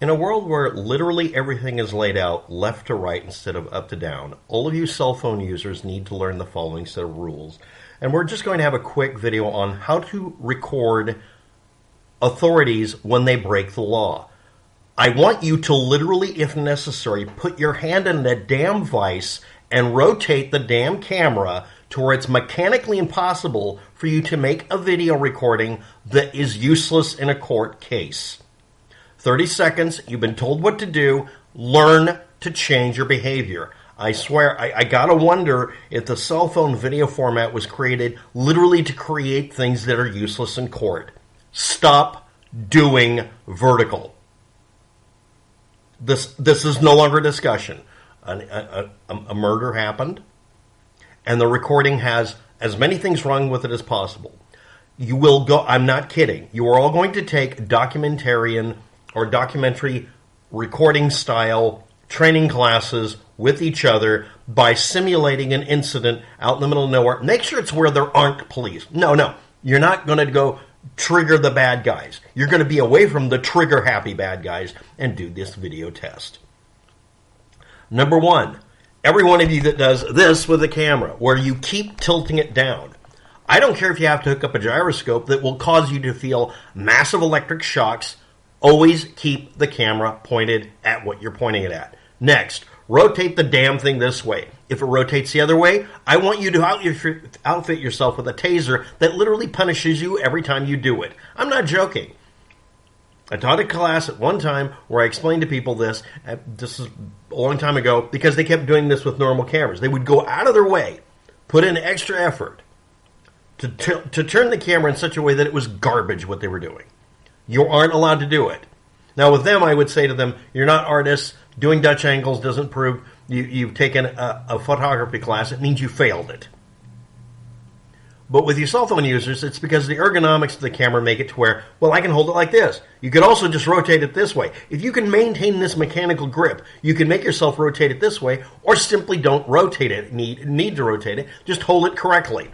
In a world where literally everything is laid out left to right instead of up to down, all of you cell phone users need to learn the following set of rules. And we're just going to have a quick video on how to record authorities when they break the law. I want you to literally, if necessary, put your hand in the damn vise and rotate the damn camera to where it's mechanically impossible for you to make a video recording that is useless in a court case. 30 seconds, you've been told what to do, learn to change your behavior. I swear, I gotta wonder if the cell phone video format was created literally to create things that are useless in court. Stop doing vertical. This is no longer a discussion. A murder happened, and the recording has as many things wrong with it as possible. You will go, I'm not kidding, you are all going to take documentarian or documentary recording style training classes with each other by simulating an incident out in the middle of nowhere. Make sure it's where there aren't police. No, you're not going to go trigger the bad guys. You're going to be away from the trigger happy bad guys and do this video test. Number one, every one of you that does this with a camera, where you keep tilting it down. I don't care if you have to hook up a gyroscope that will cause you to feel massive electric shocks. Always keep the camera pointed at what you're pointing it at. Next, rotate the damn thing this way. If it rotates the other way, I want you to outfit yourself with a taser that literally punishes you every time you do it. I'm not joking. I taught a class at one time where I explained to people this. This is a long time ago, because they kept doing this with normal cameras. They would go out of their way, put in extra effort to turn the camera in such a way that it was garbage what they were doing. You aren't allowed to do it. Now with them, I would say to them, you're not artists. Doing Dutch angles doesn't prove you've taken a photography class. It means you failed it. But with your cell phone users, it's because the ergonomics of the camera make it to where, well, I can hold it like this. You could also just rotate it this way. If you can maintain this mechanical grip, you can make yourself rotate it this way, or simply don't rotate it. Need to rotate it. Just hold it correctly.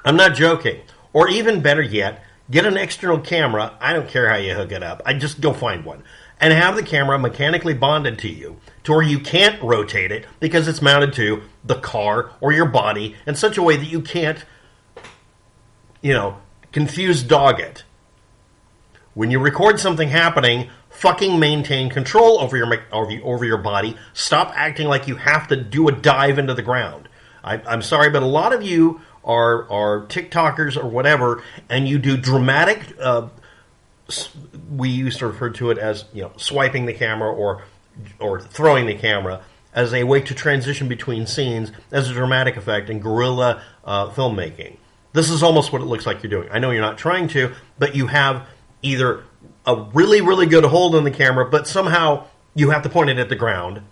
I'm not joking. Or even better yet, get an external camera. I don't care how you hook it up. I just go find one. And have the camera mechanically bonded to you to where you can't rotate it because it's mounted to the car or your body in such a way that you can't, confuse dog it. When you record something happening, fucking maintain control over your body. Stop acting like you have to do a dive into the ground. I'm sorry, but a lot of you are TikTokers or whatever, and you do dramatic. We used to refer to it as swiping the camera or throwing the camera as a way to transition between scenes as a dramatic effect in guerrilla filmmaking. This is almost what it looks like you're doing. I know you're not trying to, but you have either a really, really good hold on the camera, but somehow you have to point it at the ground,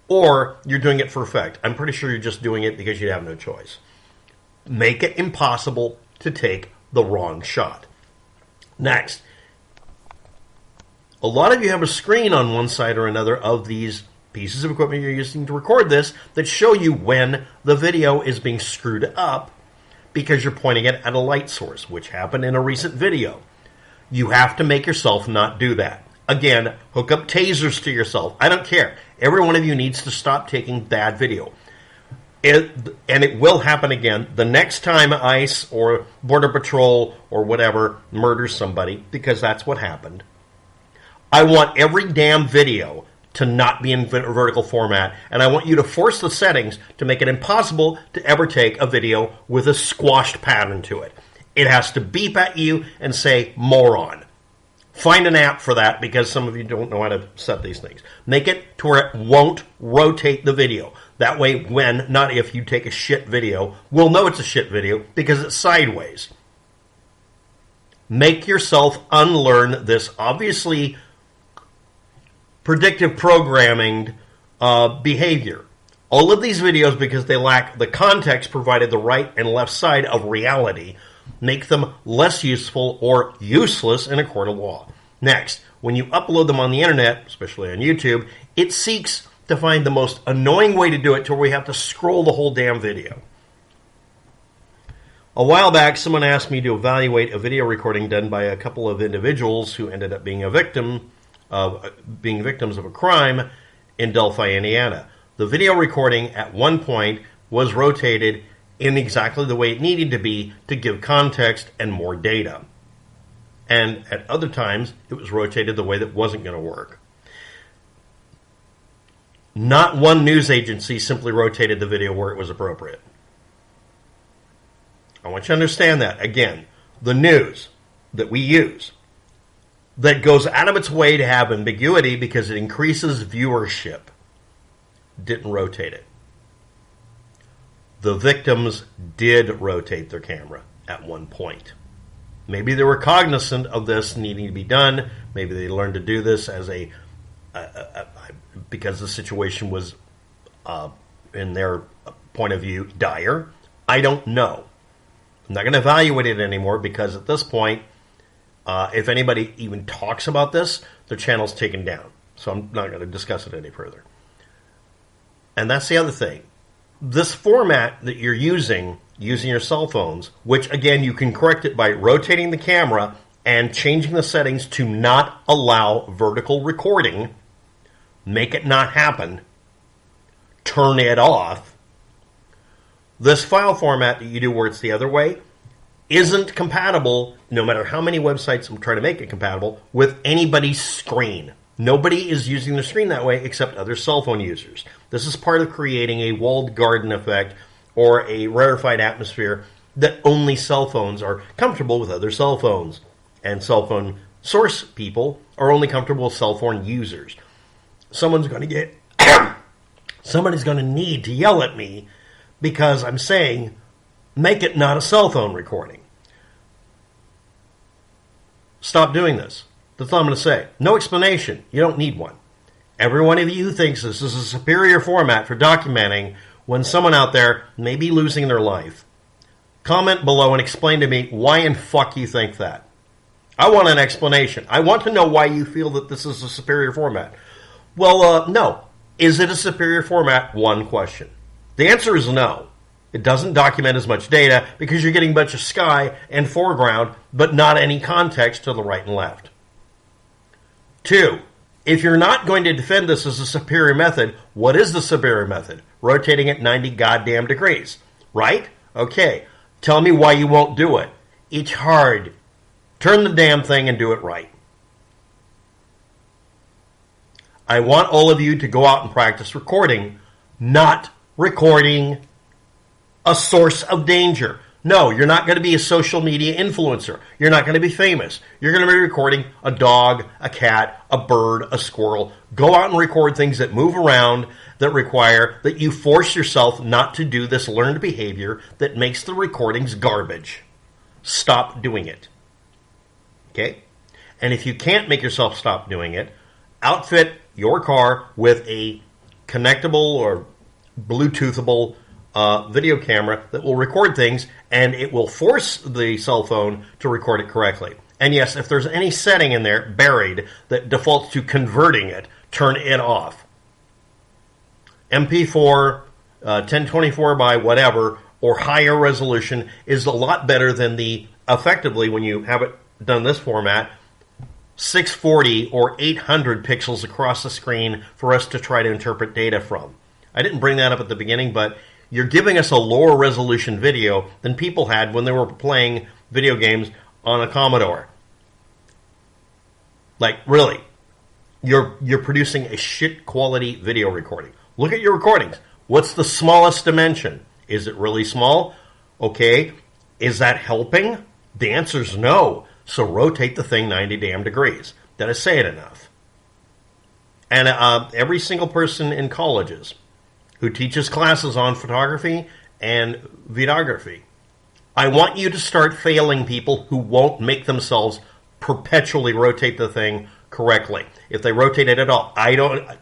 or you're doing it for effect. I'm pretty sure you're just doing it because you have no choice. Make it impossible to take the wrong shot. Next, a lot of you have a screen on one side or another of these pieces of equipment you're using to record this that show you when the video is being screwed up because you're pointing it at a light source, which happened in a recent video. You have to make yourself not do that. Again, hook up tasers to yourself. I don't care. Every one of you needs to stop taking bad video. And it will happen again the next time ICE or Border Patrol or whatever murders somebody, because that's what happened. I want every damn video to not be in vertical format, and I want you to force the settings to make it impossible to ever take a video with a squashed pattern to it. It has to beep at you and say, moron. Find an app for that, because some of you don't know how to set these things. Make it to where it won't rotate the video. That way, when, not if, you take a shit video, we'll know it's a shit video because it's sideways. Make yourself unlearn this obviously predictive programming behavior. All of these videos, because they lack the context provided the right and left side of reality, make them less useful or useless in a court of law. Next, when you upload them on the internet, especially on YouTube, it seeks to find the most annoying way to do it to where we have to scroll the whole damn video. A while back, someone asked me to evaluate a video recording done by a couple of individuals who ended up being victims of a crime in Delphi, Indiana. The video recording at one point was rotated in exactly the way it needed to be to give context and more data. And at other times, it was rotated the way that wasn't going to work. Not one news agency simply rotated the video where it was appropriate. I want you to understand that. Again, the news that we use that goes out of its way to have ambiguity because it increases viewership didn't rotate it. The victims did rotate their camera at one point. Maybe they were cognizant of this needing to be done. Maybe they learned to do this as because the situation was, in their point of view, dire. I don't know. I'm not going to evaluate it anymore because at this point, if anybody even talks about this, their channel's taken down. So I'm not going to discuss it any further. And that's the other thing. This format that you're using your cell phones, which again, you can correct it by rotating the camera and changing the settings to not allow vertical recording, make it not happen, turn it off. This file format that you do where it's the other way isn't compatible, no matter how many websites I'm trying to make it compatible, with anybody's screen. Nobody is using the screen that way except other cell phone users. This is part of creating a walled garden effect or a rarefied atmosphere that only cell phones are comfortable with other cell phones. And cell phone source people are only comfortable with cell phone users. Somebody's going to need to yell at me because I'm saying, make it not a cell phone recording. Stop doing this. That's all I'm going to say. No explanation. You don't need one. Every one of you thinks this is a superior format for documenting when someone out there may be losing their life. Comment below and explain to me why in fuck you think that. I want an explanation. I want to know why you feel that this is a superior format. Well, no. Is it a superior format? One question. The answer is no. It doesn't document as much data because you're getting a bunch of sky and foreground, but not any context to the right and left. 2, if you're not going to defend this as a superior method, what is the superior method? Rotating it 90 goddamn degrees, right? Okay, tell me why you won't do it. It's hard. Turn the damn thing and do it right. I want all of you to go out and practice recording, not recording a source of danger. No, you're not going to be a social media influencer. You're not going to be famous. You're going to be recording a dog, a cat, a bird, a squirrel. Go out and record things that move around that require that you force yourself not to do this learned behavior that makes the recordings garbage. Stop doing it. Okay? And if you can't make yourself stop doing it, outfit your car with a connectable or Bluetoothable video camera that will record things, and it will force the cell phone to record it correctly. And yes, if there's any setting in there buried that defaults to converting it, turn it off. MP4, 1024 by whatever, or higher resolution is a lot better than the, effectively, when you have it done this format, 640 or 800 pixels across the screen for us to try to interpret data from. I didn't bring that up at the beginning, but you're giving us a lower resolution video than people had when they were playing video games on a Commodore. Like, really, you're producing a shit quality video recording. Look at your recordings. What's the smallest dimension? Is it really small? Okay. Is that helping? The answer's no. So rotate the thing 90 damn degrees. Did I say it enough? And every single person in colleges who teaches classes on photography and videography, I want you to start failing people who won't make themselves perpetually rotate the thing correctly. If they rotate it at all,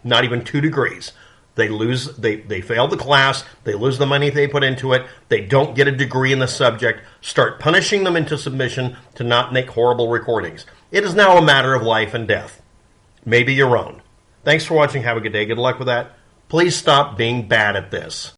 not even 2 degrees. They fail the class, they lose the money they put into it, they don't get a degree in the subject. Start punishing them into submission to not make horrible recordings. It is now a matter of life and death. Maybe your own. Thanks for watching. Have a good day. Good luck with that. Please stop being bad at this.